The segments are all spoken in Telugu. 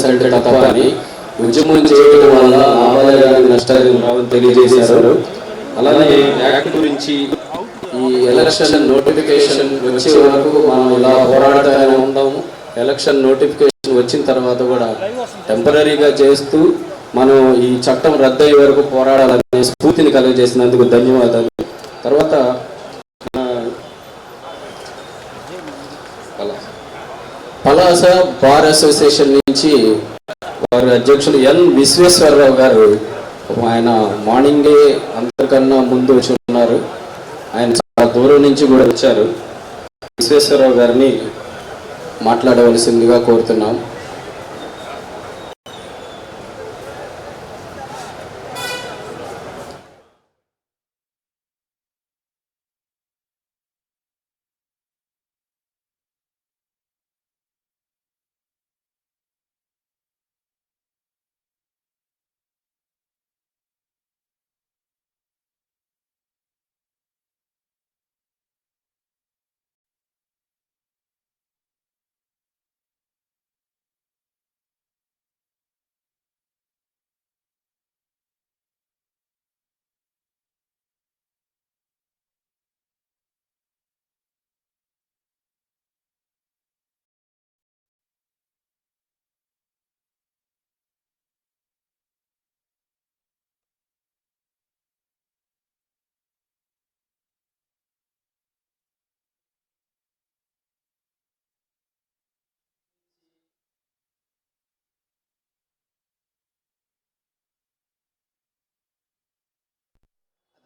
కాంగ్రెస్ అంటే తప్ప అని ఉద్యమం చేయడం వల్ల లాభాలు నష్టాలు తెలియజేశారు. అలానే యాక్ట్ గురించి ఈ ఎలక్షన్ నోటిఫికేషన్ వచ్చే వరకు మనం ఇలా పోరాడుతూనే ఉంటాము. ఎలక్షన్ నోటిఫికేషన్ వచ్చిన తర్వాత కూడా టెంపరీగా చేస్తూ మనం ఈ చట్టం రద్దయ్యే వరకు పోరాడాలనే స్ఫూర్తిని కలిగజేసినందుకు ధన్యవాదాలు. తర్వాత పలాస బార్ అసోసియేషన్ నుంచి వారి అధ్యక్షులు ఎన్ విశ్వేశ్వరరావు గారు, ఆయన మార్నింగే అందరికన్నా ముందు వచ్చి ఉన్నారు. ఆయన చాలా దూరం నుంచి కూడా వచ్చారు. విశ్వేశ్వరరావు గారిని మాట్లాడవలసిందిగా కోరుతున్నాం.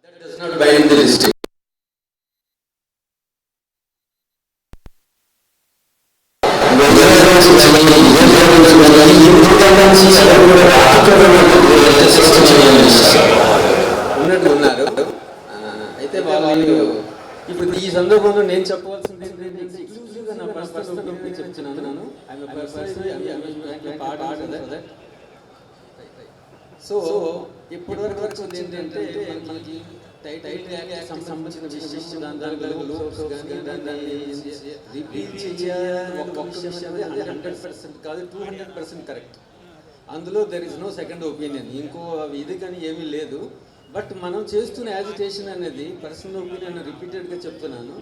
That does not bind the district. ఉన్నట్లున్నారు. అయితే వాళ్ళు ఇప్పుడు ఈ సందర్భంలో నేను చెప్పవలసింది ఎక్స్క్లూజివ్గా నా పర్సనల్ ఒపీనియన్ చెప్తున్నాను. సో ఇప్పటి వరకు వచ్చింది ఏంటంటే మనకి సంబంధించిన విషయం రిపీట్ చేయాలని ఒక్క విషయం 100% కాదు, 200% కరెక్ట్. అందులో there is no second opinion. ఇంకో ఇది కానీ ఏమీ లేదు. బట్ మనం చేస్తున్న యాజిటేషన్ అనేది పర్సనల్ ఒపీనియన్ రిపీటెడ్గా చెప్తున్నాను.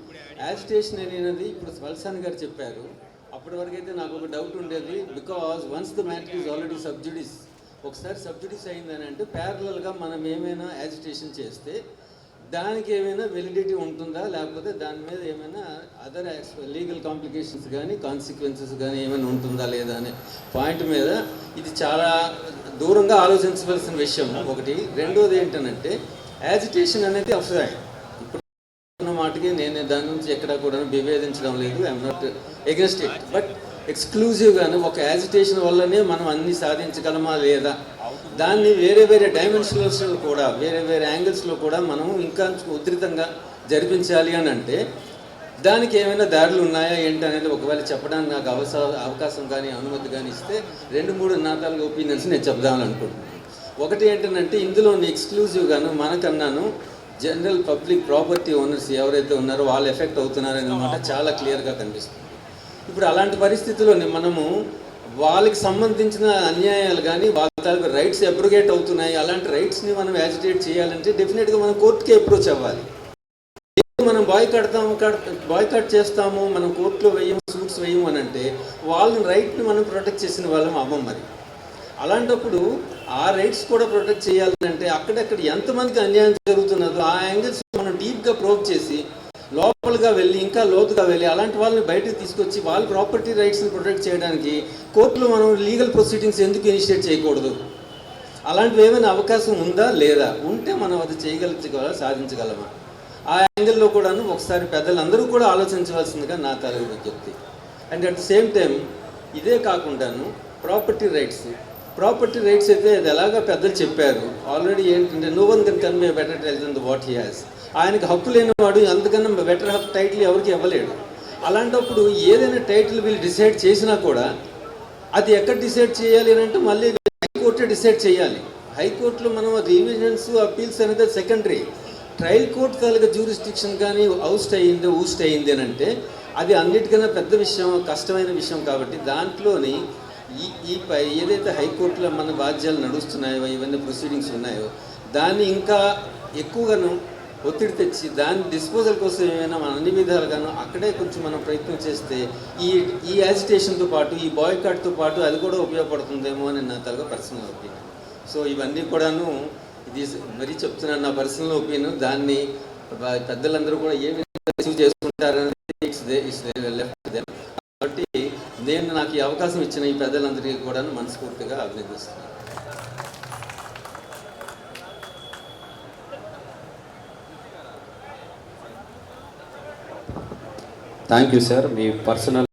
యాజిటేషన్ అనేది ఇప్పుడు వల్సాన్ గారు చెప్పారు. అప్పటి వరకు అయితే నాకు ఒక డౌట్ ఉండేది. Because once the matter is already sub judice, ఒకసారి సబ్జుడిస్ అయిందని అంటే ప్యారలల్గా మనం ఏమైనా యాజిటేషన్ చేస్తే దానికి ఏమైనా వెలిడిటీ ఉంటుందా, లేకపోతే దాని మీద ఏమైనా అదర్ లీగల్ కాంప్లికేషన్స్ కానీ కాన్సిక్వెన్సెస్ కానీ ఏమైనా ఉంటుందా లేదా అనే పాయింట్ మీద ఇది చాలా దూరంగా ఆలోచించవలసిన విషయం ఒకటి. రెండోది ఏంటంటే యాజిటేషన్ అనేది అఫ్సైడ్. ఇప్పుడు మాటకి నేను దాని నుంచి ఎక్కడా కూడా విభేదించడం లేదు. I'm not against it. But ఎక్స్క్లూజివ్గాను ఒక యాజిటేషన్ వల్లనే మనం అన్ని సాధించగలమా లేదా, దాన్ని వేరే వేరే డైమెన్షన్స్లో కూడా వేరే వేరే యాంగిల్స్లో కూడా మనం ఇంకా ఉధృతంగా జరిపించాలి అని అంటే దానికి ఏమైనా దారులు ఉన్నాయా ఏంటి అనేది ఒకవేళ చెప్పడానికి నాకు అవకాశం కానీ అనుమతి కానీ ఇస్తే 2-3 నాలుగు ఒపీనియన్స్ నేను చెప్దామని అనుకుంటున్నాను. ఒకటి ఏంటంటే ఇందులో ఎక్స్క్లూజివ్గాను మనకన్నాను జనరల్ పబ్లిక్ ప్రాపర్టీ ఓనర్స్ ఎవరైతే ఉన్నారో వాళ్ళు ఎఫెక్ట్ అవుతున్నారన్నమాట చాలా క్లియర్గా కనిపిస్తుంది. ఇప్పుడు అలాంటి పరిస్థితుల్లో మనము వాళ్ళకి సంబంధించిన అన్యాయాలు కానీ వాళ్ళ రైట్స్ అబ్రోగేట్ అవుతున్నాయి, అలాంటి రైట్స్ని మనం యాజిటేట్ చేయాలంటే డెఫినెట్గా మనం కోర్టుకి అప్రోచ్ అవ్వాలి. మనం బాయ్కాట్ చేస్తాము, మనం కోర్టులో వేయము, సూట్స్ వేయము అని అంటే వాళ్ళని రైట్ని మనం ప్రొటెక్ట్ చేసిన వాళ్ళం అవ్వం. మరి అలాంటప్పుడు ఆ రైట్స్ కూడా ప్రొటెక్ట్ చేయాలంటే అక్కడెక్కడ ఎంతమందికి అన్యాయం జరుగుతున్నదో ఆ యాంగిల్స్ మనం డీప్గా ప్రోబ్ చేసి లోపలిగా వెళ్ళి ఇంకా లోతుగా వెళ్ళి అలాంటి వాళ్ళని బయటకు తీసుకొచ్చి వాళ్ళ ప్రాపర్టీ రైట్స్ని ప్రొటెక్ట్ చేయడానికి కోర్టులో మనం లీగల్ ప్రొసీడింగ్స్ ఎందుకు ఇనిషియేట్ చేయకూడదు? అలాంటివి ఏమైనా అవకాశం ఉందా లేదా? ఉంటే మనం అది సాధించగలమా? ఆ యాంగిల్లో కూడాను ఒకసారి పెద్దలందరూ కూడా ఆలోచించవలసిందిగా నా తాలూకు విజ్ఞప్తి. And at the same time ఇదే కాకుండాను ప్రాపర్టీ రైట్స్ అయితే అది ఎలాగా పెద్దలు చెప్పారు ఆల్రెడీ ఏంటంటే no one can convey better title than what he has. ఆయనకు హక్కు లేనివాడు అందుకన్నా బెటర్ టైటిల్ ఎవరికి ఇవ్వలేడు. అలాంటప్పుడు ఏదైనా టైటిల్ వీళ్ళు డిసైడ్ చేసినా కూడా అది ఎక్కడ డిసైడ్ చేయాలి అని అంటే మళ్ళీ హైకోర్టే డిసైడ్ చేయాలి. హైకోర్టులో మనం రివిజన్స్ అప్పీల్స్ అనేది సెకండరీ. ట్రయల్ కోర్టు తాలూకా జ్యూరిస్డిక్షన్ కానీ ఊస్ట్ అయింది అని అంటే అది అన్నిటికన్నా పెద్ద విషయం, కష్టమైన విషయం. కాబట్టి దాంట్లోని ఏదైతే హైకోర్టులో మన వాద్యాలు నడుస్తున్నాయో, ఇవన్నీ ప్రొసీడింగ్స్ ఉన్నాయో, దాన్ని ఇంకా ఎక్కువగాను ఒత్తిడి తెచ్చి దాని డిస్పోజల్ కోసం ఏమైనా మన అన్ని విధాలుగాను అక్కడే కొంచెం మనం ప్రయత్నం చేస్తే ఈ యాజిటేషన్తో పాటు ఈ బాయ్కాట్తో పాటు అది కూడా ఉపయోగపడుతుందేమో అని నా తరగా పర్సనల్ ఒపీనియన్. సో ఇవన్నీ కూడాను ఇది మరీ చెప్తున్నాను, నా పర్సనల్ ఒపీనియన్. దాన్ని పెద్దలందరూ కూడా ఏ విధంగా రిసీవ్ చేసుకుంటారనేది ఇట్స్ లెఫ్ట్ దెమ్. కాబట్టి నేను నాకు ఈ అవకాశం ఇచ్చిన ఈ పెద్దలందరికీ కూడా మనస్ఫూర్తిగా అభినందిస్తున్నాను. Thank you sir. Me personal